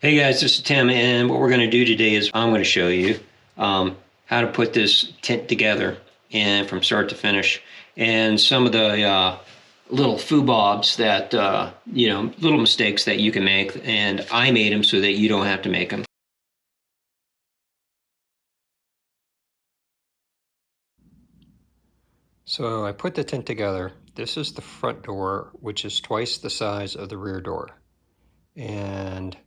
Hey guys, this is Tim, and what we're going to do today is I'm going to show you how to put this tent together and from start to finish, and some of the little foobobs that little mistakes that you can make, and I made them so that you don't have to make them. So I put the tent together. This is the front door, which is twice the size of the rear door, and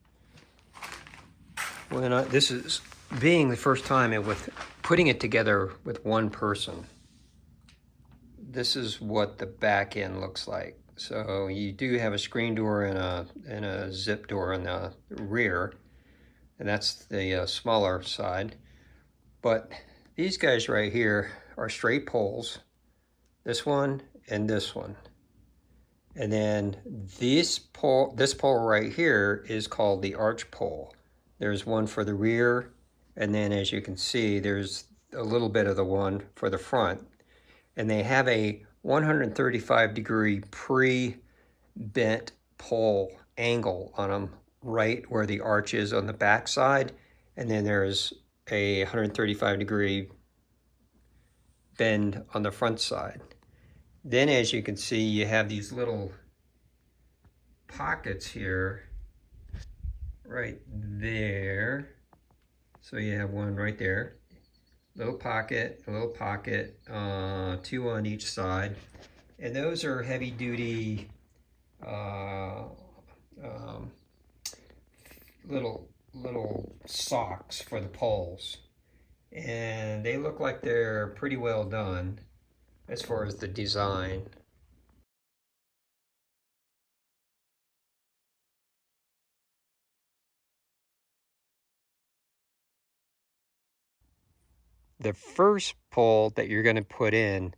this is being the first time and with putting it together with one person, this is what the back end looks like. So you do have a screen door and a zip door in the rear, and that's the smaller side. But these guys right here are straight poles, this one and this one. And then this pole right here is called the arch pole. There's one for the rear, and then as you can see, there's a little bit of the one for the front. And they have a 135-degree pre-bent pole angle on them right where the arch is on the back side. And then there's a 135-degree bend on the front side. Then as you can see, you have these little pockets here right there. So you have one right there, little pocket, a little pocket, two on each side. And those are heavy duty little socks for the poles. And they look like they're pretty well done as far as the design. The first pole that you're going to put in,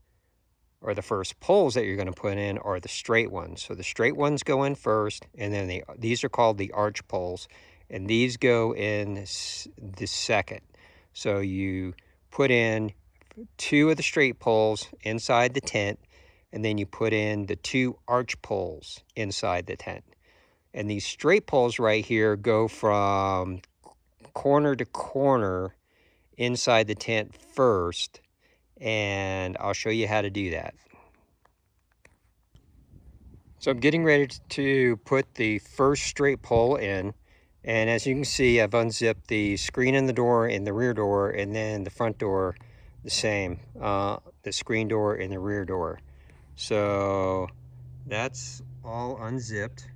or the first poles that you're going to put in, are the straight ones. So the straight ones go in first, and then these are called the arch poles, and these go in the second. So you put in two of the straight poles inside the tent, and then you put in the two arch poles inside the tent. And these straight poles right here go from corner to corner inside the tent first, and I'll show you how to do that. So I'm getting ready to put the first straight pole in, and as you can see, I've unzipped the screen in the door and the rear door, and then the front door the same, the screen door and the rear door. So that's all unzipped,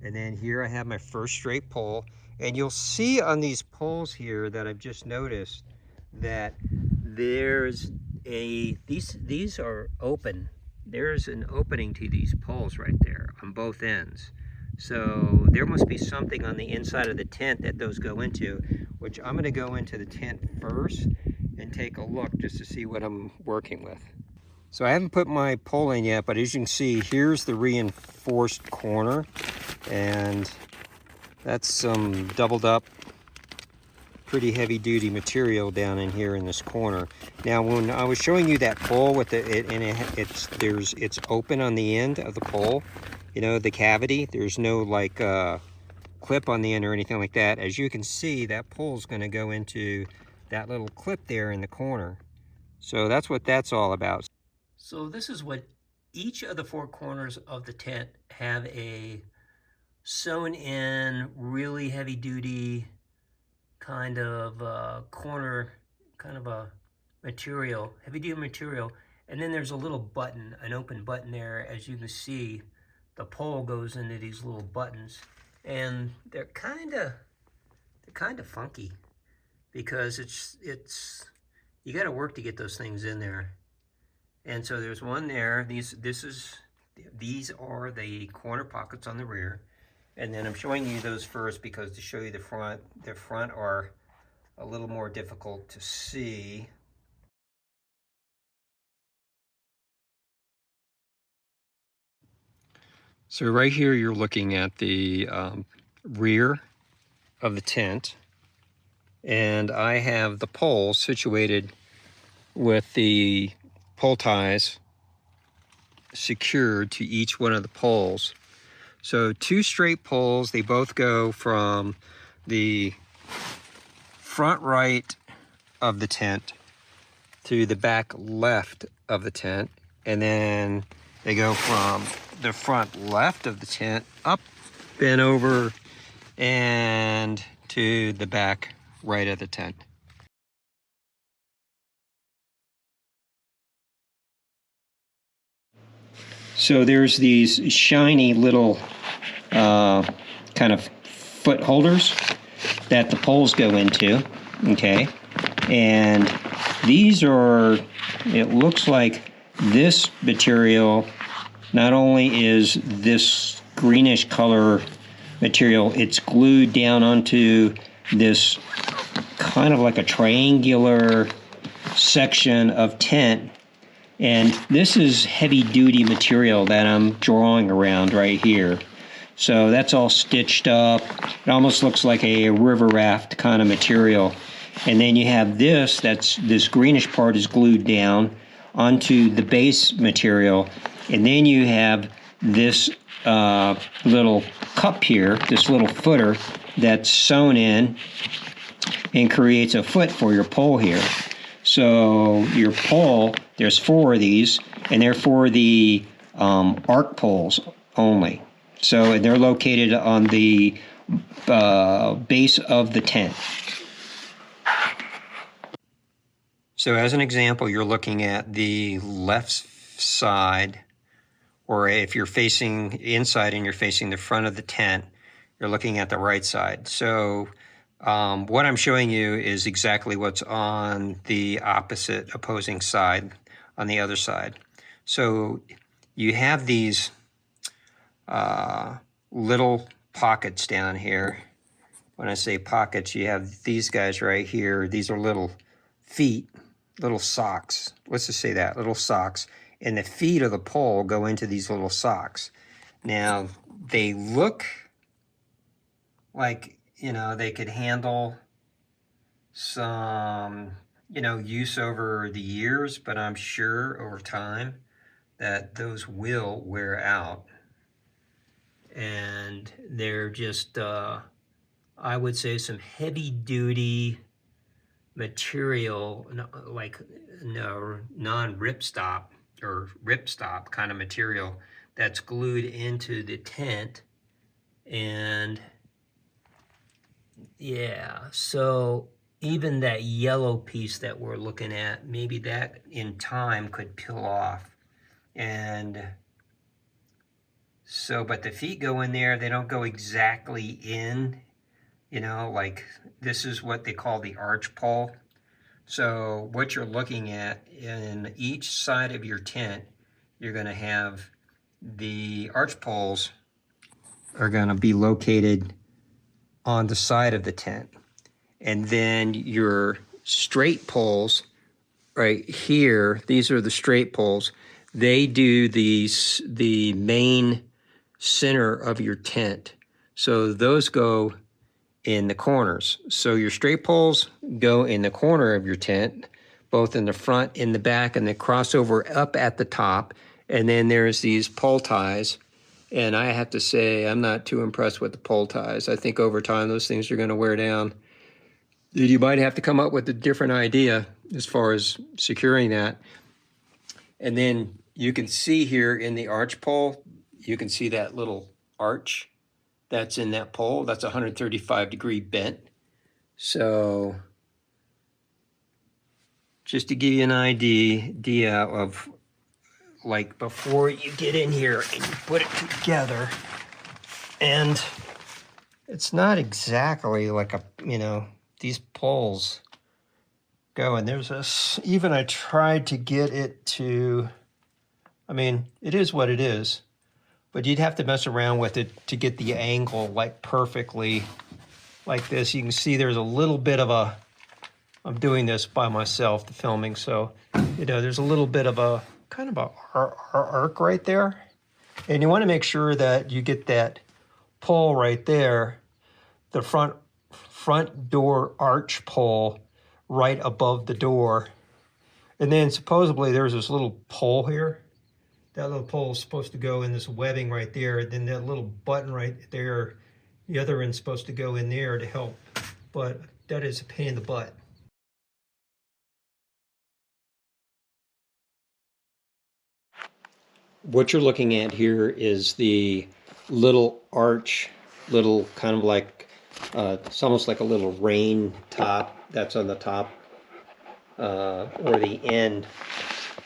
and then here I have my first straight pole, and you'll see on these poles here that I've just noticed that there's these are open. There's an opening to these poles right there on both ends. So there must be something on the inside of the tent that those go into, which I'm going to go into the tent first and take a look just to see what I'm working with. So I haven't put my pole in yet, but as you can see, here's the reinforced corner, and that's some doubled up pretty heavy duty material down in here in this corner. Now when I was showing you that pole with it's open on the end of the pole, you know, the cavity, there's no like clip on the end or anything like that. As you can see, that pole is going to go into that little clip there in the corner. So that's what that's all about. So this is what each of the four corners of the tent have a sewn in really heavy duty kind of corner, kind of a material, heavy duty material. And then there's a little button, an open button there. As you can see, the pole goes into these little buttons, and they're kind of funky because it's you got to work to get those things in there. And so there's one there. These are the corner pockets on the rear. And then I'm showing you those first because to show you the front are a little more difficult to see. So right here you're looking at the rear of the tent, and I have the pole situated with the pole ties secured to each one of the poles. So two straight poles, they both go from the front right of the tent to the back left of the tent, and then they go from the front left of the tent up and over and to the back right of the tent. So there's these shiny little kind of foot holders that the poles go into, okay? And these are, it looks like this material not only is this greenish color material, it's glued down onto this kind of like a triangular section of tent. And this is heavy duty material that I'm drawing around right here. So that's all stitched up. It almost looks like a river raft kind of material. And then you have this, this greenish part is glued down onto the base material. And then you have this little cup here, this little footer that's sewn in and creates a foot for your pole here. So your pole, there's 4 of these, and they're for the arc poles only. So they're located on the base of the tent. So as an example, you're looking at the left side, or if you're facing inside and you're facing the front of the tent, you're looking at the right side. So what I'm showing you is exactly what's on the opposite opposing side, on the other side. So you have these little pockets down here. When I say pockets, you have these guys right here. These are little feet, little socks. Let's just say that, little socks. And the feet of the pole go into these little socks. Now, they look like, you know, they could handle some, you know, use over the years, but I'm sure over time that those will wear out. And they're just, I would say, some heavy duty material, like non-ripstop or ripstop kind of material that's glued into the tent. And yeah, so even that yellow piece that we're looking at, maybe that in time could peel off. And so, but the feet go in there, they don't go exactly in, you know, like this is what they call the arch pole. So what you're looking at in each side of your tent, you're going to have the arch poles are going to be located on the side of the tent. And then your straight poles right here, these are the straight poles. They do the main center of your tent. So those go in the corners. So your straight poles go in the corner of your tent, both in the front, in the back, and they cross over up at the top. And then there's these pole ties. And I have to say, I'm not too impressed with the pole ties. I think over time, those things are going to wear down. You might have to come up with a different idea as far as securing that. And then you can see here in the arch pole, you can see that little arch that's in that pole. That's 135-degree bent. So just to give you an idea of, like, before you get in here and you put it together, and it's not exactly like a, you know, these poles go, and there's this, even I tried to get it to, I mean, it is what it is, but you'd have to mess around with it to get the angle like perfectly like this. You can see there's a little bit of a, I'm doing this by myself, the filming, so, you know, there's a little bit of a kind of a arc right there. And you want to make sure that you get that pole right there, the front door arch pole right above the door. And then supposedly there's this little pole here. That little pole is supposed to go in this webbing right there. And then that little button right there The other end's supposed to go in there to help, but that is a pain in the butt. What you're looking at here is the little arch, little kind of like, it's almost like a little rain top that's on the top or the end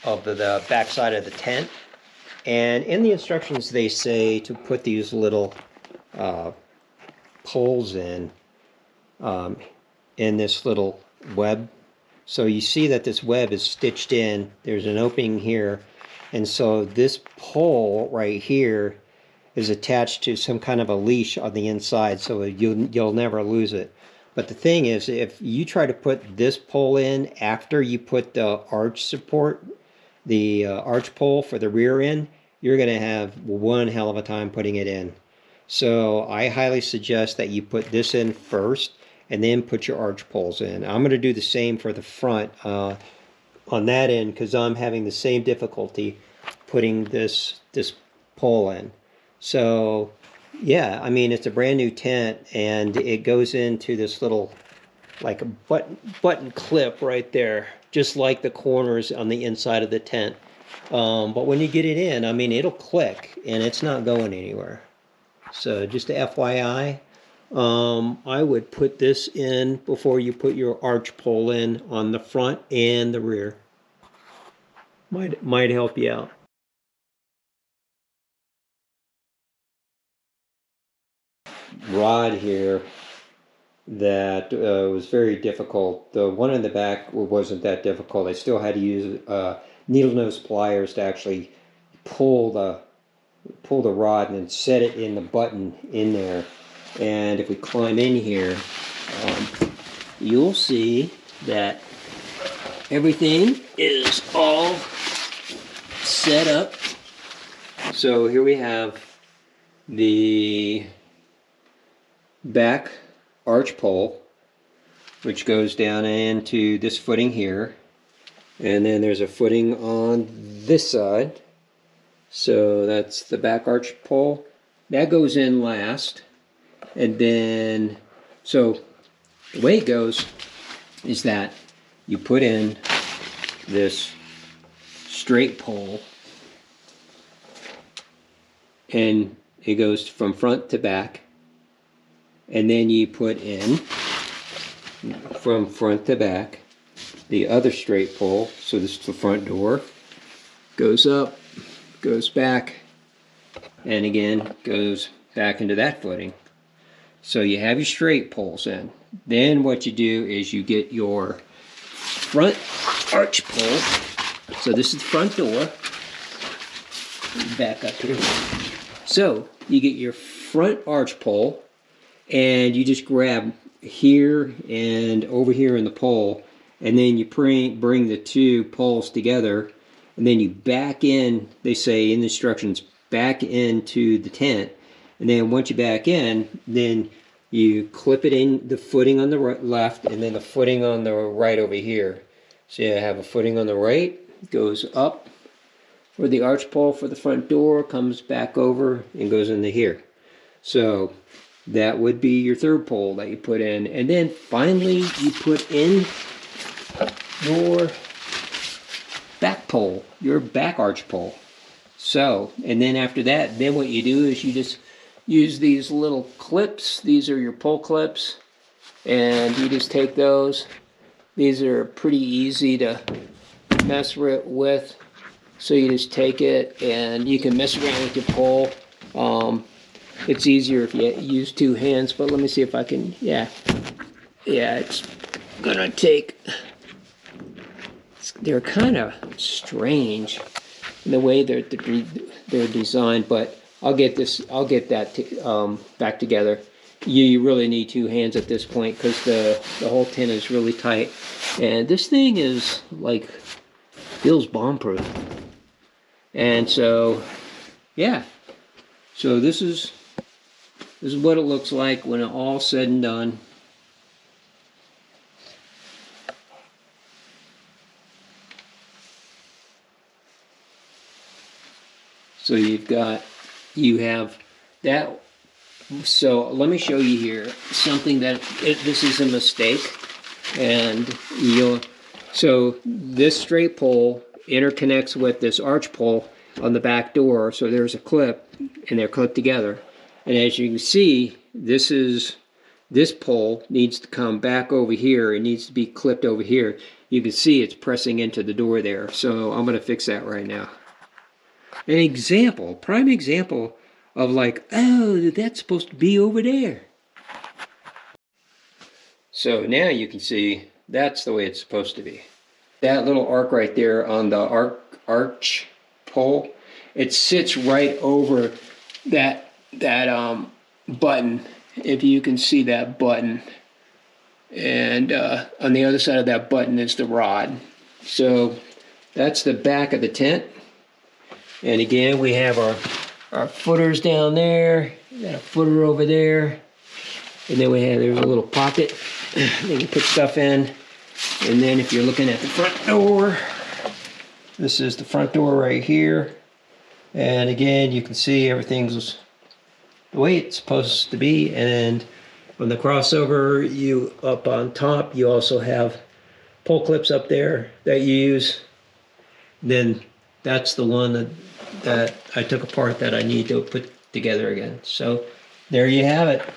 of the back side of the tent. And in the instructions they say to put these little poles in this little web. So you see that this web is stitched in. There's an opening here. And so this pole right here is attached to some kind of a leash on the inside, so you'll never lose it. But the thing is, if you try to put this pole in after you put the arch support, the arch pole for the rear end, you're going to have one hell of a time putting it in. So I highly suggest that you put this in first and then put your arch poles in. I'm going to do the same for the front on that end because I'm having the same difficulty putting this pole in. So yeah, I mean, it's a brand new tent and it goes into this little like a button clip right there, just like the corners on the inside of the tent. But when you get it in, I mean, it'll click and it's not going anywhere. So just a FYI, I would put this in before you put your arch pole in on the front and the rear. Might help you out. Rod here that was very difficult. The one in the back wasn't that difficult. I still had to use needle nose pliers to actually pull the rod and then set it in the button in there. And if we climb in here, you'll see that everything is all set up. So here we have the back arch pole, which goes down into this footing here, and then there's a footing on this side. So that's the back arch pole that goes in last. And then, so the way it goes is that you put in this straight pole and it goes from front to back, and then you put in from front to back the other straight pole. So this is the front door, goes up, goes back, and again goes back into that footing. So you have your straight poles in. Then what you do is you get your front arch pole. So this is the front door. Back up here. So you get your front arch pole and you just grab here and over here in the pole, and then you bring the two poles together, and then you back in, they say in the instructions, back into the tent. And then once you back in, then you clip it in the footing on the left and then the footing on the right over here. So you have a footing on the right, goes up for the arch pole for the front door, comes back over and goes into here. So that would be your third pole that you put in. And then finally you put in your back pole, your back arch pole. So, and then after that, then what you do is you just use these little clips. These are your pole clips, and you just take those. These are pretty easy to mess with. So you just take it and you can mess around with your pole. It's easier if you use two hands, but let me see if I can, yeah, it's gonna take, they're kind of strange in the way they're designed, but I'll get that back together. You really need two hands at this point because the whole tent is really tight, and this thing is like, feels bomb-proof. And so, yeah. So this is what it looks like when it's all said and done. So you have that So let me show you here something that this is a mistake, and so this straight pole interconnects with this arch pole on the back door. So there's a clip, and they're clipped together. And as you can see, this pole needs to come back over here. It needs to be clipped over here. You can see it's pressing into the door there. So I'm going to fix that right now. An example, prime example of like, oh, that's supposed to be over there. So now you can see that's the way it's supposed to be. That little arc right there on the arch pole, it sits right over that button, if you can see that button. And on the other side of that button is the rod. So that's the back of the tent. And again, we have our footers down there. We got a footer over there. And then there's a little pocket that you put stuff in. And then if you're looking at the front door, this is the front door right here. And again, you can see everything's the way it's supposed to be. And on the crossover, up on top, you also have pull clips up there that you use. Then that's the one that I took apart that I need to put together again. So there you have it.